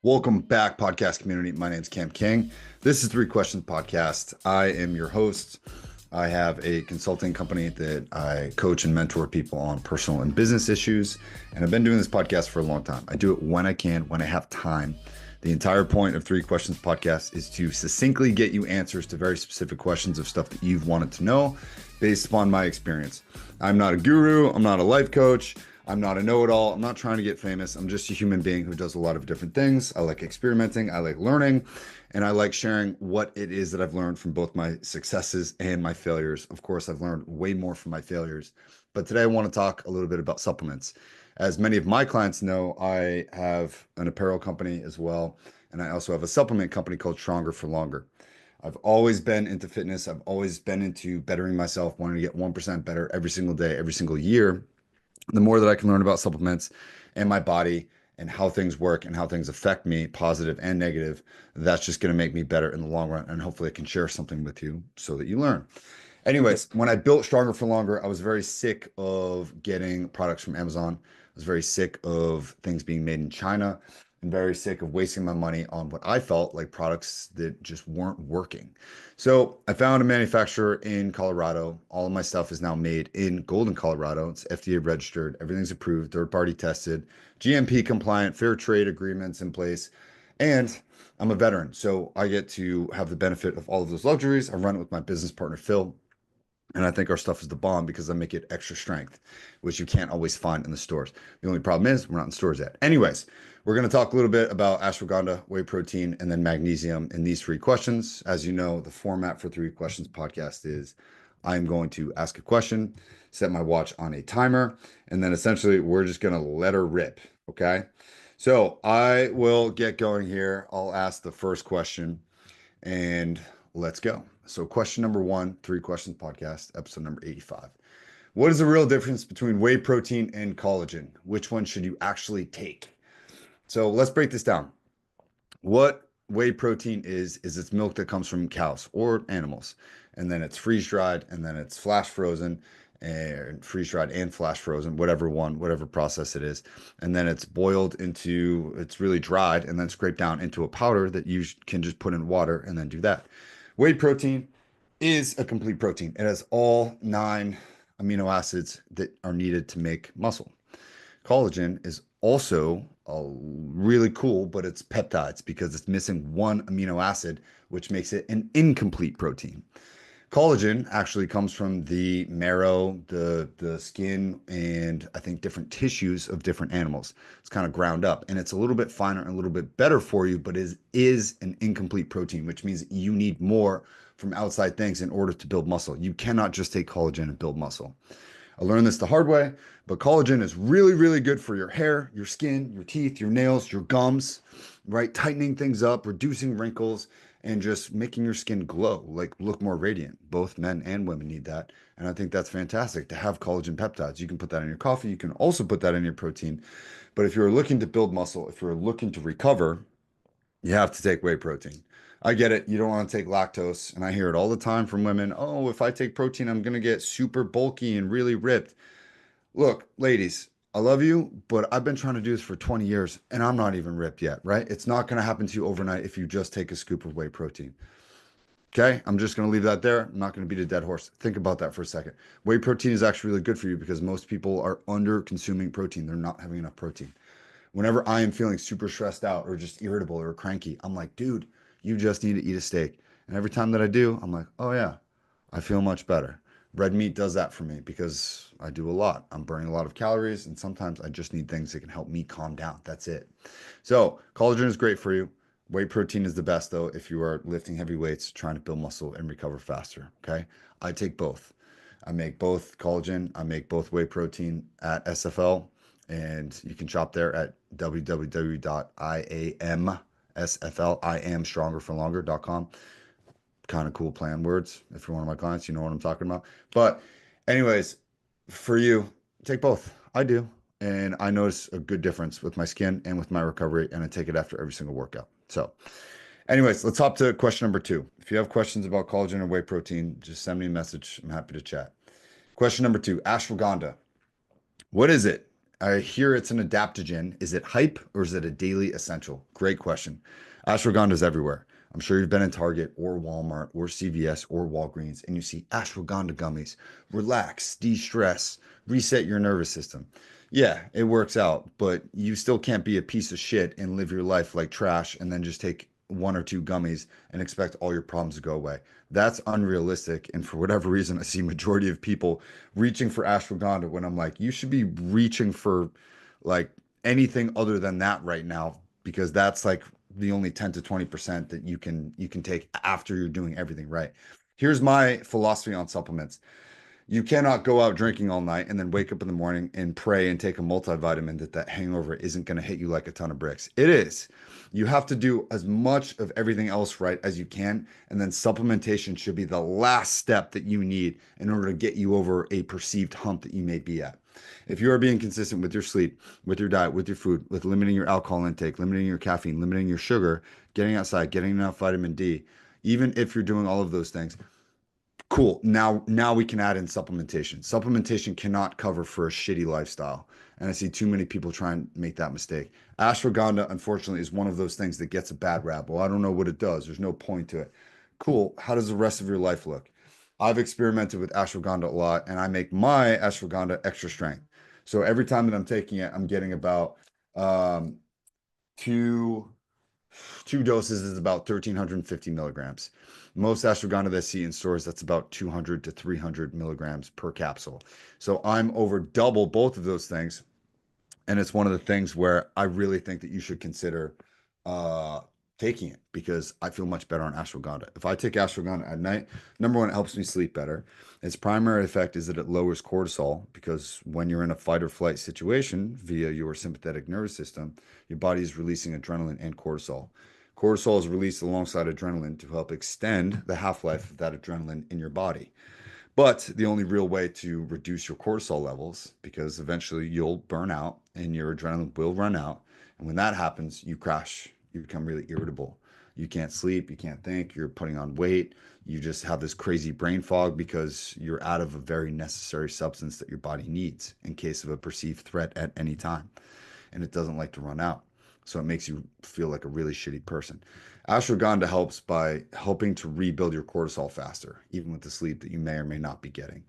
Welcome back, podcast community. My name's Cam King. This is Three Questions Podcast. I am your host. I have a consulting company that I coach and mentor people on personal and business issues. And I've been doing this podcast for a long time. I do it when I can, when I have time. The entire point of Three Questions Podcast is to succinctly get you answers to very specific questions of stuff that you've wanted to know based upon my experience. I'm not a guru. I'm not a life coach. I'm not a know-it-all. I'm not trying to get famous. I'm just a human being who does a lot of different things. I like experimenting. I like learning. And I like sharing what it is that I've learned from both my successes and my failures. Of course, I've learned way more from my failures. But today I want to talk a little bit about supplements. As many of my clients know, I have an apparel company as well. And I also have a supplement company called Stronger for Longer. I've always been into fitness. I've always been into bettering myself, wanting to get 1% better every single day, every single year. The more that I can learn about supplements and my body and how things work and how things affect me, positive and negative, that's just going to make me better in the long run. And hopefully I can share something with you so that you learn. Anyways, when I built Stronger for Longer, I was very sick of getting products from Amazon. I was very sick of things being made in China and very sick of wasting my money on what I felt like products that just weren't working. So I found a manufacturer in Colorado. All of my stuff is now made in Golden, Colorado. It's FDA registered. Everything's approved, third party tested, GMP compliant, fair trade agreements in place. And I'm a veteran, so I get to have the benefit of all of those luxuries. I run it with my business partner, Phil. And I think our stuff is the bomb because I make it extra strength, which you can't always find in the stores. The only problem is we're not in stores yet. Anyways, we're going to talk a little bit about ashwagandha, whey protein, and then magnesium in these three questions. As you know, the format for Three Questions Podcast is I'm going to ask a question, set my watch on a timer, and then essentially we're just going to let her rip. Okay. So I will get going here. I'll ask the first question and let's go. So, question number one, Three Questions Podcast, episode number 85. What is the real difference between whey protein and collagen? Which one should you actually take? So, let's break this down. What whey protein is it's milk that comes from cows or animals, and then it's freeze dried, and then it's flash frozen, and freeze dried and flash frozen, whatever process it is, and then it's boiled into, it's really dried, and then scraped down into a powder that you can just put in water and then do that. Whey protein is a complete protein. It has all 9 amino acids that are needed to make muscle. Collagen is also really cool, but it's peptides because it's missing one amino acid, which makes it an incomplete protein. Collagen actually comes from the marrow, the skin, and I think different tissues of different animals. It's kind of ground up, and it's a little bit finer and a little bit better for you, but is an incomplete protein, which means you need more from outside things in order to build muscle. You cannot just take collagen and build muscle. I learned this the hard way, but collagen is really, really good for your hair, your skin, your teeth, your nails, your gums, right? Tightening things up, reducing wrinkles, and just making your skin glow, like look more radiant. Both men and women need that. And I think that's fantastic to have collagen peptides. You can put that in your coffee. You can also put that in your protein. But if you're looking to build muscle, if you're looking to recover, you have to take whey protein. I get it. You don't want to take lactose. And I hear it all the time from women. Oh, if I take protein, I'm going to get super bulky and really ripped. Look, ladies, I love you, but I've been trying to do this for 20 years and I'm not even ripped yet, right? It's not going to happen to you overnight if you just take a scoop of whey protein. Okay, I'm just going to leave that there. I'm not going to beat a dead horse. Think about that for a second. Whey protein is actually really good for you because most people are under consuming protein. They're not having enough protein. Whenever I am feeling super stressed out or just irritable or cranky, I'm like, dude, you just need to eat a steak. And every time that I do, I'm like, oh yeah, I feel much better. Red meat does that for me because I do a lot. I'm burning a lot of calories, and sometimes I just need things that can help me calm down. That's it. So, collagen is great for you. Whey protein is the best, though, if you are lifting heavy weights, trying to build muscle and recover faster. Okay. I take both. I make both collagen, I make both whey protein at SFL, and you can shop there at www.iamsfl.com. Kind of cool plan words. If you're one of my clients, you know what I'm talking about. But anyways, for you, take both. I do. And I notice a good difference with my skin and with my recovery, and I take it after every single workout. So anyways, let's hop to question number 2. If you have questions about collagen or whey protein, just send me a message. I'm happy to chat. Question number 2, ashwagandha. What is it? I hear it's an adaptogen. Is it hype or is it a daily essential? Great question. Ashwagandha is everywhere. I'm sure you've been in Target or Walmart or CVS or Walgreens and you see ashwagandha gummies. Relax, de-stress, reset your nervous system. Yeah, it works out, but you still can't be a piece of shit and live your life like trash and then just take one or two gummies and expect all your problems to go away. That's unrealistic. And for whatever reason, I see majority of people reaching for ashwagandha when I'm like, you should be reaching for like anything other than that right now, because that's like the only 10 to 20% that you can take after you're doing everything right. Here's my philosophy on supplements. You cannot go out drinking all night and then wake up in the morning and pray and take a multivitamin that hangover isn't going to hit you like a ton of bricks. It is. You have to do as much of everything else right as you can, and then supplementation should be the last step that you need in order to get you over a perceived hump that you may be at. If you are being consistent with your sleep, with your diet, with your food, with limiting your alcohol intake, limiting your caffeine, limiting your sugar, getting outside, getting enough vitamin D, even if you're doing all of those things, cool. Now we can add in supplementation. Supplementation cannot cover for a shitty lifestyle. And I see too many people try and make that mistake. Ashwagandha, unfortunately, is one of those things that gets a bad rap. Well, I don't know what it does. There's no point to it. Cool. How does the rest of your life look? I've experimented with ashwagandha a lot, and I make my ashwagandha extra strength. So every time that I'm taking it, I'm getting about um, two two doses is about 1,350 milligrams. Most ashwagandha that I see in stores, that's about 200 to 300 milligrams per capsule. So I'm over double both of those things. And it's one of the things where I really think that you should consider uh, taking it, because I feel much better on ashwagandha. If I take ashwagandha at night, number one, it helps me sleep better. Its primary effect is that it lowers cortisol, because when you're in a fight or flight situation via your sympathetic nervous system, your body is releasing adrenaline and cortisol. Cortisol is released alongside adrenaline to help extend the half-life of that adrenaline in your body. But the only real way to reduce your cortisol levels, because eventually you'll burn out and your adrenaline will run out. And when that happens, you crash. You become really irritable. You can't sleep. You can't think. You're putting on weight. You just have this crazy brain fog because you're out of a very necessary substance that your body needs in case of a perceived threat at any time. And it doesn't like to run out. So it makes you feel like a really shitty person. Ashwagandha helps by helping to rebuild your cortisol faster, even with the sleep that you may or may not be getting.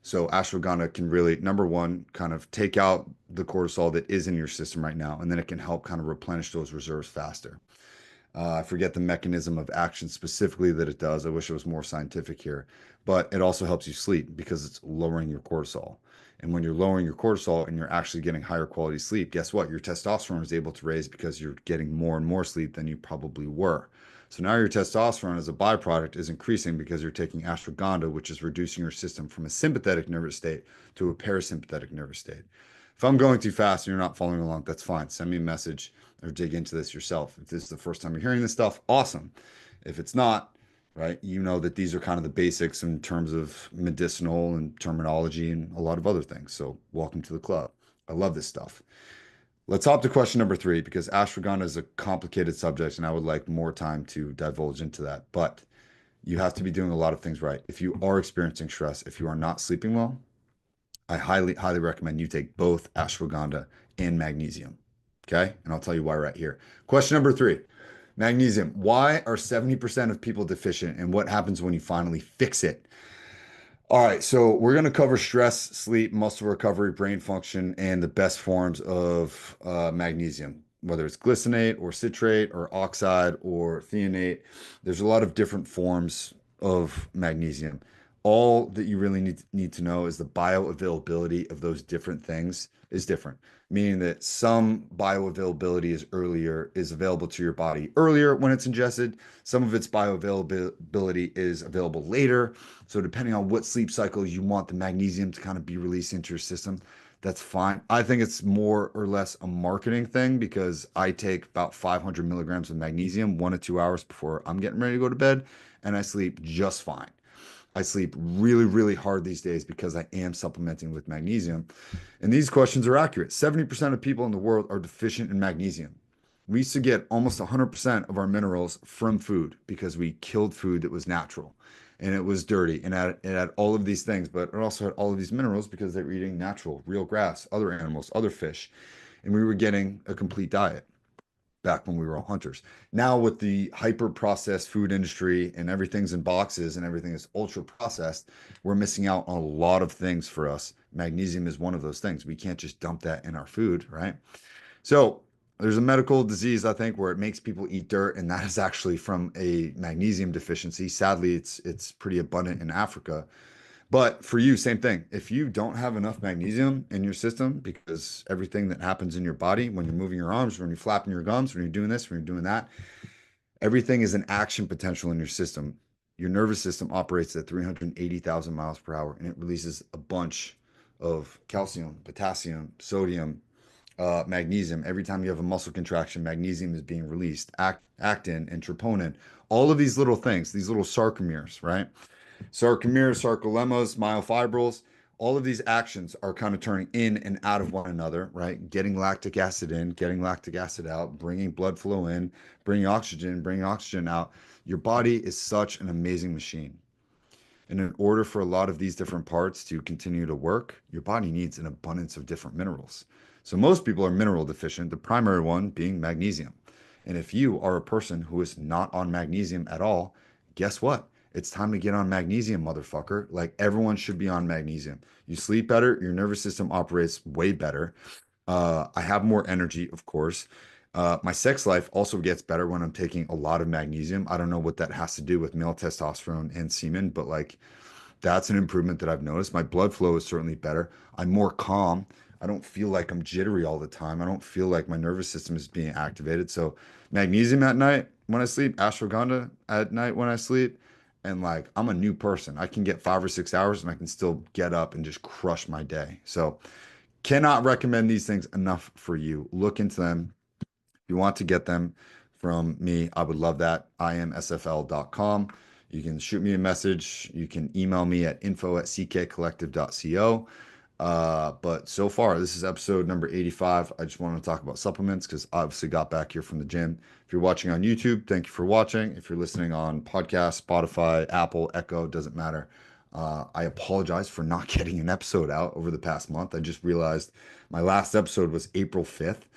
So ashwagandha can really, number one, kind of take out the cortisol that is in your system right now, and then it can help kind of replenish those reserves faster. I forget the mechanism of action specifically that it does. I wish it was more scientific here, but it also helps you sleep because it's lowering your cortisol. And when you're lowering your cortisol and you're actually getting higher quality sleep, guess what? Your testosterone is able to raise because you're getting more and more sleep than you probably were. So now your testosterone as a byproduct is increasing because you're taking ashwagandha, which is reducing your system from a sympathetic nervous state to a parasympathetic nervous state. If I'm going too fast and you're not following along, that's fine. Send me a message or dig into this yourself. If this is the first time you're hearing this stuff, awesome. If it's not, right, you know that these are kind of the basics in terms of medicinal and terminology and a lot of other things. So welcome to the club. I love this stuff. Let's hop to question number three, because ashwagandha is a complicated subject and I would like more time to divulge into that. But you have to be doing a lot of things right. If you are experiencing stress, if you are not sleeping well, I highly, highly recommend you take both ashwagandha and magnesium. Okay. And I'll tell you why right here. Question number three, magnesium. Why are 70% of people deficient, and what happens when you finally fix it? All right. So we're going to cover stress, sleep, muscle recovery, brain function, and the best forms of magnesium, whether it's glycinate or citrate or oxide or threonate. There's a lot of different forms of magnesium. All that you really need to know is the bioavailability of those different things is different, meaning that some bioavailability is available to your body earlier when it's ingested. Some of its bioavailability is available later. So depending on what sleep cycle you want the magnesium to kind of be released into your system, that's fine. I think it's more or less a marketing thing, because I take about 500 milligrams of magnesium 1 to 2 hours before I'm getting ready to go to bed, and I sleep just fine. I sleep really, really hard these days because I am supplementing with magnesium. And these questions are accurate. 70% of people in the world are deficient in magnesium. We used to get almost 100% of our minerals from food because we killed food that was natural. and it was dirty, and it had all of these things, but it also had all of these minerals because they were eating natural, real grass, other animals, other fish, and we were getting a complete diet back when we were all hunters. Now with the hyper processed food industry and everything's in boxes and everything is ultra processed, we're missing out on a lot of things for us. Magnesium is one of those things. We can't just dump that in our food, right? So there's a medical disease, I think, where it makes people eat dirt, and that is actually from a magnesium deficiency. Sadly, it's pretty abundant in Africa. But for you, same thing. If you don't have enough magnesium in your system, because everything that happens in your body, when you're moving your arms, when you're flapping your gums, when you're doing this, when you're doing that, everything is an action potential in your system. Your nervous system operates at 380,000 miles per hour, and it releases a bunch of calcium, potassium, sodium, magnesium. Every time you have a muscle contraction, magnesium is being released. Actin and troponin, all of these little things, these little sarcomeres, right? Sarcomeres, sarcolemmas, myofibrils, all of these actions are kind of turning in and out of one another, right? Getting lactic acid in, getting lactic acid out, bringing blood flow in, bringing oxygen out. Your body is such an amazing machine. And in order for a lot of these different parts to continue to work, your body needs an abundance of different minerals. So most people are mineral deficient, the primary one being magnesium. And if you are a person who is not on magnesium at all, guess what? It's time to get on magnesium, motherfucker. Like everyone should be on magnesium. You sleep better, your nervous system operates way better. I have more energy, of course. My sex life also gets better when I'm taking a lot of magnesium. I don't know what that has to do with male testosterone and semen, but like that's an improvement that I've noticed. My blood flow is certainly better. I'm more calm. I don't feel like I'm jittery all the time. I don't feel like my nervous system is being activated. So, magnesium at night when I sleep, ashwagandha at night when I sleep, and like I'm a new person. I can get 5 or 6 hours and I can still get up and just crush my day. So, cannot recommend these things enough for you. Look into them. If you want to get them from me, I would love that. IamSFL.com. You can shoot me a message. You can email me at info@ckcollective.co. But so far, this is episode number 85. I just wanted to talk about supplements because I obviously got back here from the gym. If you're watching on YouTube, thank you for watching. If you're listening on podcast, Spotify, Apple, Echo, doesn't matter. I apologize for not getting an episode out over the past month. I just realized my last episode was April 5th.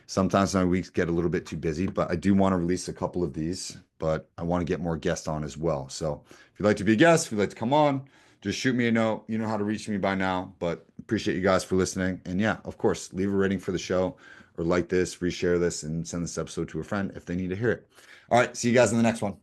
Sometimes my weeks get a little bit too busy, but I do want to release a couple of these, but I want to get more guests on as well. So if you'd like to be a guest, if you'd like to come on, just shoot me a note. You know how to reach me by now, but appreciate you guys for listening. And yeah, of course, leave a rating for the show or like this, reshare this, and send this episode to a friend if they need to hear it. All right, see you guys in the next one.